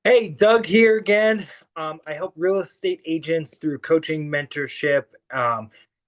Hey, Doug here again. I help real estate agents through coaching, mentorship,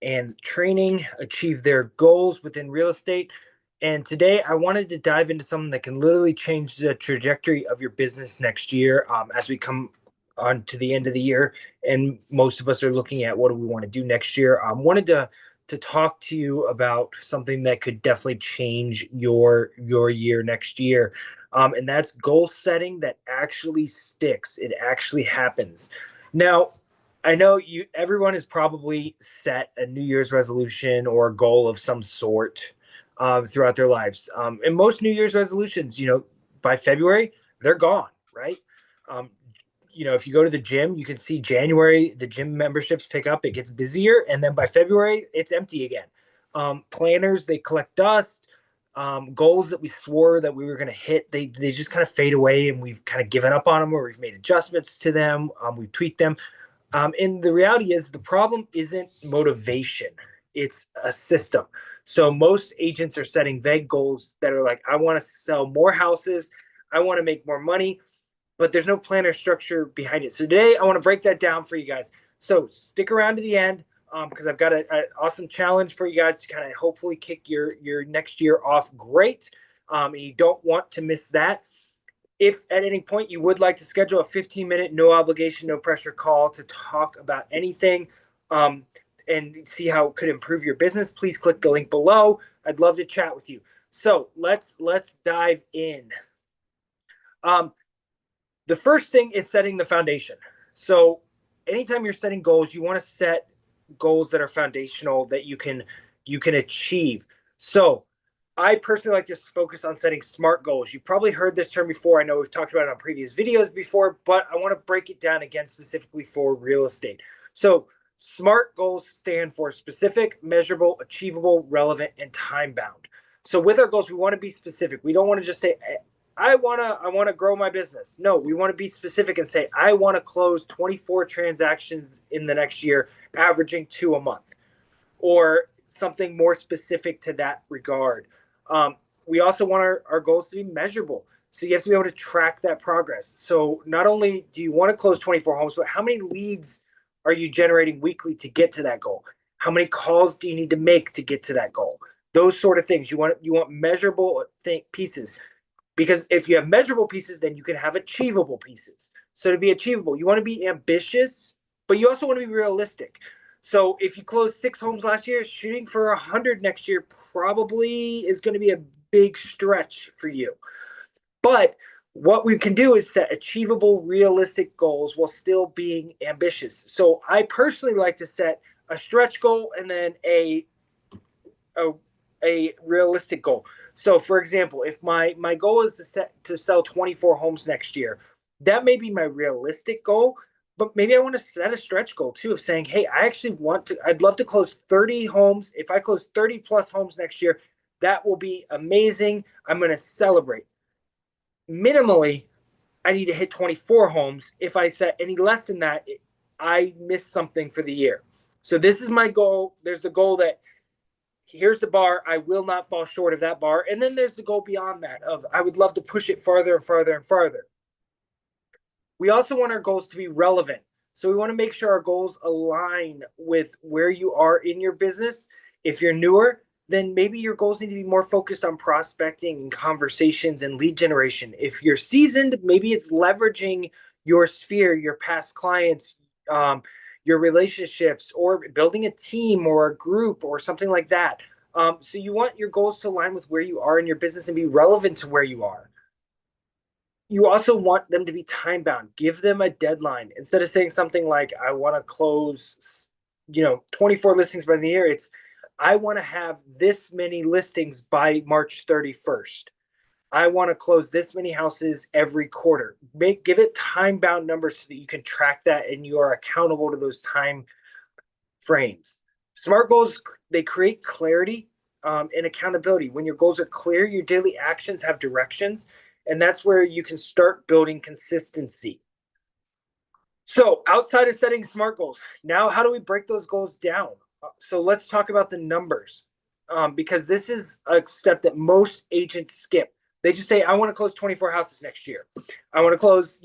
and training achieve their goals within real estate. And today I wanted to dive into something that can literally change the trajectory of your business next year as we come on to the end of the year. And most of us are looking at what do we want to do next year. Wanted to talk to you about something that could definitely change your year next year, and that's goal setting that actually sticks. It actually happens. Now, I know everyone has probably set a New Year's resolution or a goal of some sort throughout their lives. And most New Year's resolutions, by February, they're gone, right? Um, if you go to the gym, you can see January, the gym memberships pick up, it gets busier. And then by February, it's empty again. Planners, they collect dust. Goals that we swore that we were going to hit, they just kind of fade away, and we've kind of given up on them, or we've made adjustments to them. We've tweaked them. And the reality is the problem isn't motivation, it's a system. So most agents are setting vague goals that are like, I want to sell more houses, I want to make more money, but there's no plan or structure behind it. So today I want to break that down for you guys. So stick around to the end, because I've got an awesome challenge for you guys to kind of hopefully kick your next year off great. And you don't want to miss that. If at any point you would like to schedule a 15-minute, no obligation, no pressure call to talk about anything, and see how it could improve your business, please click the link below. I'd love to chat with you. So let's dive in. The first thing is setting the foundation. So anytime you're setting goals, you want to set goals that are foundational that you can achieve. So I personally like to focus on setting SMART goals. You've probably heard this term before. I know we've talked about it on previous videos before, but I want to break it down again specifically for real estate. So SMART goals stand for specific, measurable, achievable, relevant, and time bound. So with our goals, we want to be specific. We don't want to just say, I want to grow my business. No, we want to be specific and say, I want to close 24 transactions in the next year, averaging 2 a month, or something more specific to that regard. We also want our goals to be measurable. So you have to be able to track that progress. So not only do you want to close 24 homes, but how many leads are you generating weekly to get to that goal? How many calls do you need to make to get to that goal? Those sort of things. You want measurable pieces. Because if you have measurable pieces, then you can have achievable pieces. So to be achievable, you want to be ambitious, but you also want to be realistic. So if you closed 6 homes last year, shooting for 100 next year probably is going to be a big stretch for you. But what we can do is set achievable, realistic goals while still being ambitious. So I personally like to set a stretch goal and then a realistic goal. So for example, if my goal is to sell 24 homes next year, that may be my realistic goal, but maybe I want to set a stretch goal too of saying, hey, I'd love to close 30 homes. If I close 30 plus homes next year, that will be amazing. I'm going to celebrate. Minimally, I need to hit 24 homes. If I set any less than that, I miss something for the year. So this is my goal. There's the goal that here's the bar. I will not fall short of that bar. And then there's the goal beyond that of I would love to push it farther and farther and farther. We also want our goals to be relevant. So we want to make sure our goals align with where you are in your business. If you're newer, then maybe your goals need to be more focused on prospecting and conversations and lead generation. If you're seasoned, maybe it's leveraging your sphere, your past clients, your relationships, or building a team or a group or something like that. So you want your goals to align with where you are in your business and be relevant to where you are. You also want them to be time bound. Give them a deadline. Instead of saying something like, I want to close, 24 listings by the year, it's, I want to have this many listings by March 31st. I want to close this many houses every quarter. Give it time bound numbers so that you can track that and you are accountable to those time frames. SMART goals, they create clarity and accountability. When your goals are clear, your daily actions have directions, and that's where you can start building consistency. So outside of setting SMART goals, now how do we break those goals down? So let's talk about the numbers, because this is a step that most agents skip. They just say, I want to close 24 houses next year. I want to close,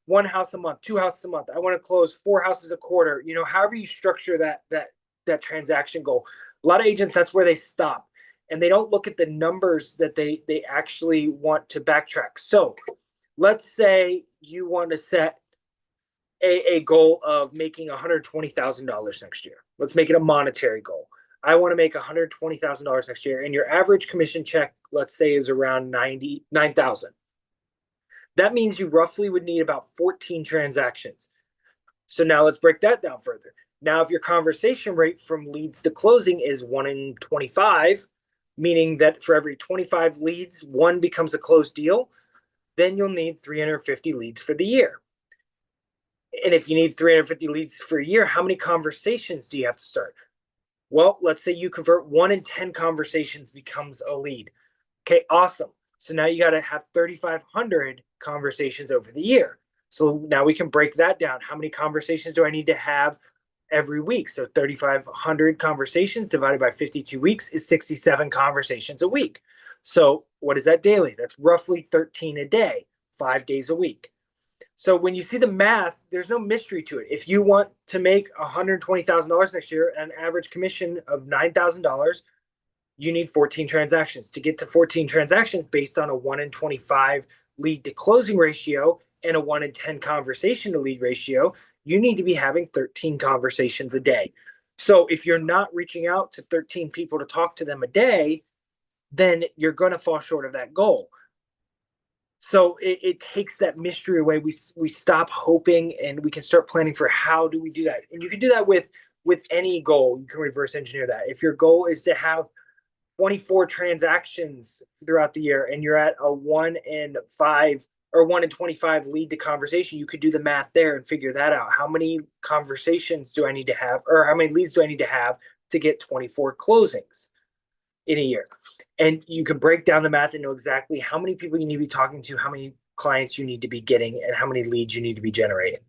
one house a month, two houses a month. I want to close 4 houses a quarter. However you structure that transaction goal. A lot of agents, that's where they stop, and they don't look at the numbers that they actually want to backtrack. So let's say you want to set a goal of making $120,000 next year. Let's make it a monetary goal. I want to make $120,000 next year, and your average commission check, let's say, is around 99,000. That means you roughly would need about 14 transactions. So now let's break that down further. Now, if your conversation rate from leads to closing is 1 in 25, meaning that for every 25 leads, 1 becomes a closed deal, then you'll need 350 leads for the year. And if you need 350 leads for a year, how many conversations do you have to start? Well, let's say you convert 1 in 10 conversations becomes a lead. Okay, awesome. So now you got to have 3,500 conversations over the year. So now we can break that down. How many conversations do I need to have every week? So 3,500 conversations divided by 52 weeks is 67 conversations a week. So what is that daily? That's roughly 13 a day, 5 days a week. So when you see the math, there's no mystery to it. If you want to make $120,000 next year, an average commission of $9,000, you need 14 transactions. To get to 14 transactions based on a 1 in 25 lead to closing ratio and a 1 in 10 conversation to lead ratio, you need to be having 13 conversations a day. So if you're not reaching out to 13 people to talk to them a day, then you're going to fall short of that goal. So it takes that mystery away. We stop hoping, and we can start planning for how do we do that. And you can do that with any goal. You can reverse engineer that. If your goal is to have 24 transactions throughout the year, and you're at a 1 in 5 or 1 in 25 lead to conversation, you could do the math there and figure that out. How many conversations do I need to have, or how many leads do I need to have to get 24 closings in a year? And you can break down the math and know exactly how many people you need to be talking to, how many clients you need to be getting, and how many leads you need to be generating.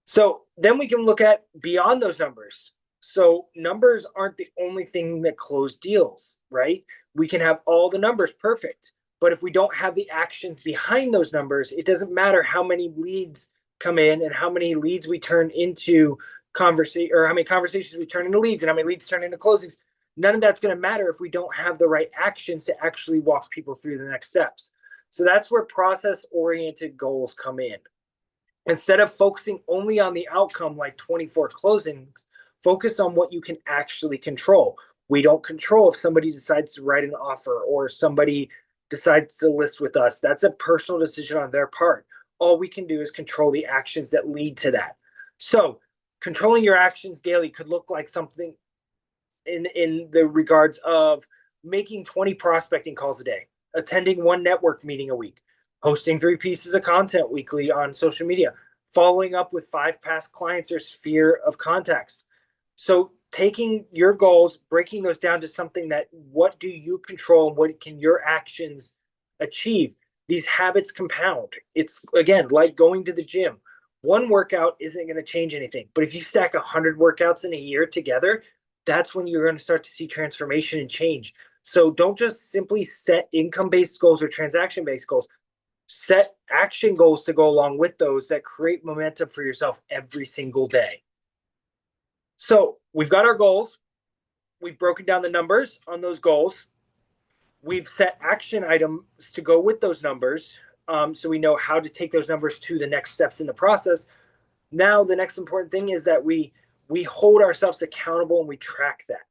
So then we can look at beyond those numbers. So numbers aren't the only thing that close deals, right? We can have all the numbers perfect, but if we don't have the actions behind those numbers, it doesn't matter how many leads come in and how many leads we turn into conversation, or how many conversations we turn into leads and how many leads turn into closings. None of that's going to matter if we don't have the right actions to actually walk people through the next steps. So that's where process-oriented goals come in. Instead of focusing only on the outcome, like 24 closings, focus on what you can actually control. We don't control if somebody decides to write an offer or somebody decides to list with us. That's a personal decision on their part. All we can do is control the actions that lead to that. So controlling your actions daily could look like something in the regards of making 20 prospecting calls a day, attending 1 network meeting a week, posting 3 pieces of content weekly on social media, following up with 5 past clients or sphere of contacts. So taking your goals, breaking those down to something that what do you control and what can your actions achieve? These habits compound. It's, again, like going to the gym. 1 workout isn't going to change anything, but if you stack 100 workouts in a year together, that's when you're going to start to see transformation and change. So don't just simply set income-based goals or transaction-based goals. Set action goals to go along with those that create momentum for yourself every single day. So we've got our goals. We've broken down the numbers on those goals. We've set action items to go with those numbers, so we know how to take those numbers to the next steps in the process. Now, the next important thing is that we hold ourselves accountable and we track that.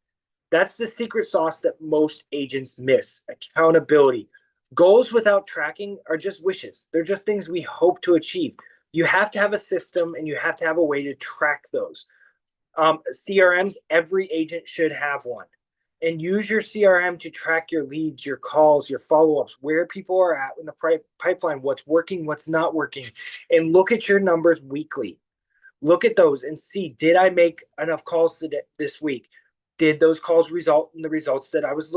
That's the secret sauce that most agents miss: accountability. Goals without tracking are just wishes. They're just things we hope to achieve. You have to have a system and you have to have a way to track those. CRMs, every agent should have one. And use your CRM to track your leads, your calls, your follow-ups, where people are at in the pipeline, what's working, what's not working. And look at your numbers weekly. Look at those and see, did I make enough calls this week? Did those calls result in the results that I was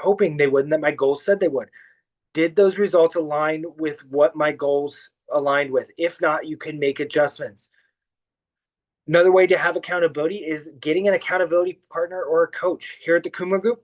hoping they would and that my goals said they would? Did those results align with what my goals aligned with? If not, you can make adjustments. Another way to have accountability is getting an accountability partner or a coach. Here at the Kumler Group,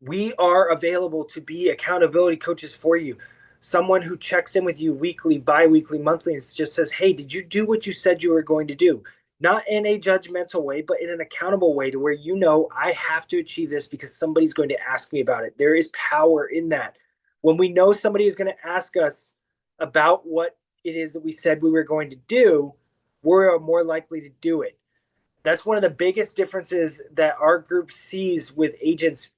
We are available to be accountability coaches for you. Someone who checks in with you weekly, bi-weekly, monthly, and just says, hey, did you do what you said you were going to do? Not in a judgmental way, but in an accountable way to where you know I have to achieve this because somebody's going to ask me about it. There is power in that. When we know somebody is going to ask us about what it is that we said we were going to do, we're more likely to do it. That's one of the biggest differences that our group sees with agents,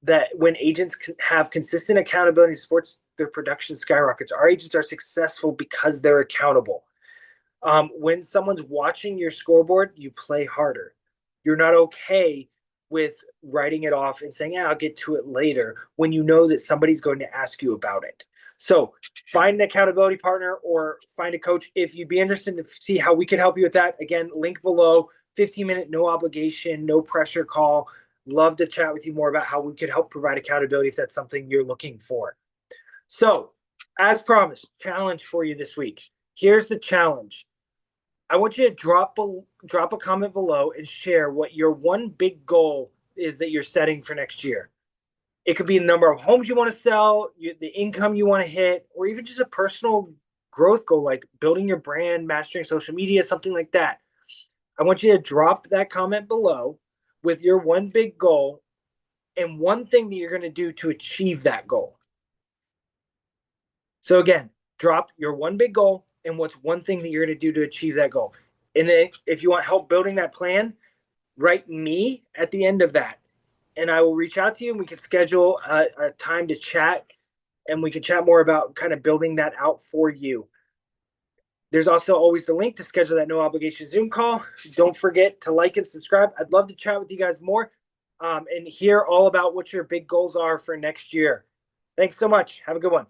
that when agents have consistent accountability in sports, their production skyrockets. Our agents are successful because they're accountable. When someone's watching your scoreboard, you play harder. You're not okay with writing it off and saying, yeah, I'll get to it later, when you know that somebody's going to ask you about it. So find an accountability partner or find a coach. If you'd be interested to see how we can help you with that, again, link below. 15-minute, no obligation, no pressure call. Love to chat with you more about how we could help provide accountability if that's something you're looking for. So, as promised, challenge for you this week. Here's the challenge. I want you to drop a comment below and share what your one big goal is that you're setting for next year. It could be the number of homes you want to sell, the income you want to hit, or even just a personal growth goal like building your brand, mastering social media, something like that. I want you to drop that comment below with your one big goal and one thing that you're going to do to achieve that goal. So again, drop your one big goal and what's one thing that you're going to do to achieve that goal. And then if you want help building that plan, write me at the end of that. And I will reach out to you and we can schedule a time to chat and we can chat more about kind of building that out for you. There's also always the link to schedule that no obligation Zoom call. Don't forget to like and subscribe. I'd love to chat with you guys more and hear all about what your big goals are for next year. Thanks so much. Have a good one.